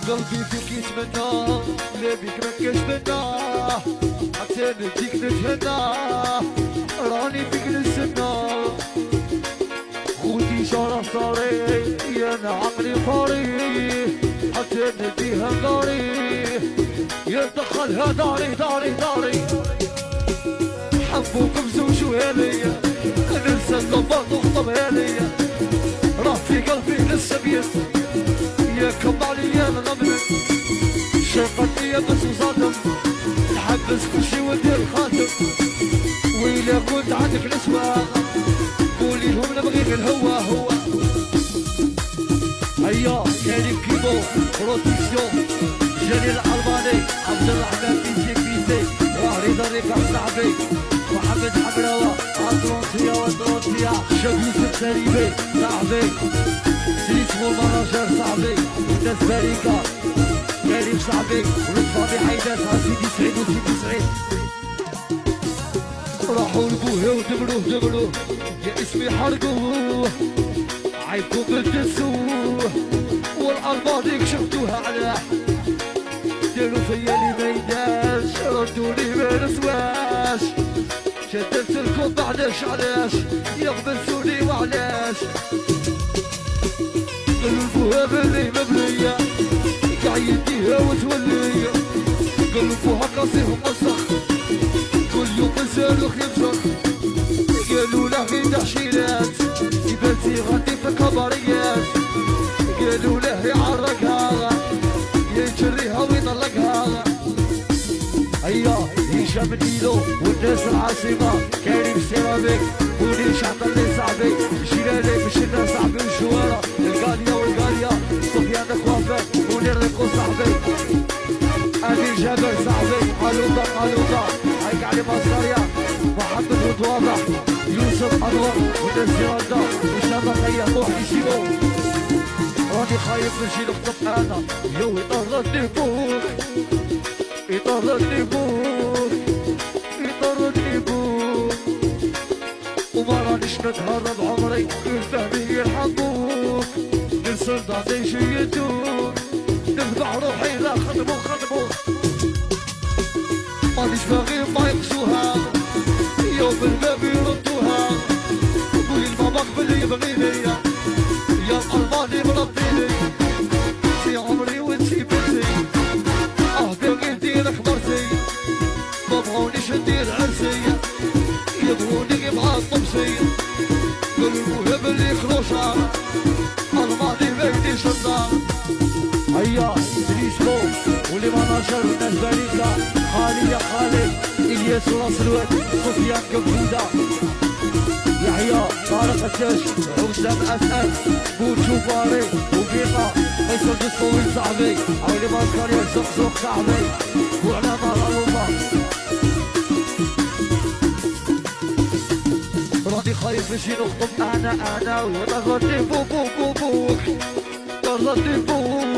قلبي فيك يتمنى لا بيك مكاش منا حتى نديك نتهنى راني فيك نستنى خوتي شرف صاري يا انا عقلي طاري حتى نديها ناري يدخلها داري داري داري حبوك بزوجوها ليا ننسى الضباط وخطبها ليا راه في قلبي لسه بيس يا كم عليا الغمر شوقتني بس وصادم نحبس كل شي وندير خاتم وإلا كنت عندك الاسواق قولي لهم نبغي غير الهوا هو هيا كريم كيمو بروتيكسيون جليل الألماني عبد الرحمن بيجي بيتي رضا ريكا صاحبي محمد حمراوة أطلنطيا وأطلنطيا شبيب التريبي صاحبي سيسمو المناجر صاحبي ناس باريكا كريم صاحبي ولطفى بحيدات سيدي سعيد وسيدي سعيد راحوا لبوه ودبروه يا اسمي حرقوه عيبكم بتدسوه والألماني كشفتوها على داروا فيا اللي ما يداش ردوني ما نسواش شدت لكم بعداش علاش يغبسوني وعلاش قلبوها بلي مبلية قاع يديها وتولي قلبوها قصيهم مسخ كل يوم نسالو خيمسخ قالوا له غير تحشيلات يباتي غادي في الكباريات قالوا له يعرقها يجريها ويطلقها هيا هشام النيلو والناس العاصمة كريم سيراميك ونيش عطلي صاحبي جيراني مشينا صاحبي والشوارع القالية والقالية سفيان كوافر منير ريكو صاحبي أمير جابر صاحبي قالوطة قالوطة هيك علي مصاريا محمد رضوانة يوسف أنور والناس جيراندا هشام خيا روح يشيلو راني خايف نجي نخطب انا يو يطردني بوك يطردني بوك يطردني بوك وما رانيش نتهرب عمري الفهمي يرحموك نرسل ضعتي شيتوك نخدع روحي لا خدمو خدمو مانيش باغي ما يقسوها يوم الباب يردوها قولي لماما قبل يبغيني يا الألماني مربيني في عمري وانتي بنتي باغي نديرك مرتي مبغونيش ندير عرسي يبغوني مع الطمسي قلبوها بلي خروشة ألماني ما يديش النار هيا دريسكو ولي مناشر والناس باريكا خالي يا خالي إلياس وراس الواد سفيان كبودة يحيى طارق التاج حسام اسد بوتشو باري وبيقا فيصل الصويل صاحبي عولي ماسكاريا الزقزوق صاحبي وعلى نار الوما راني خايف نجي نخطب انا وطردني بوك طردني بوك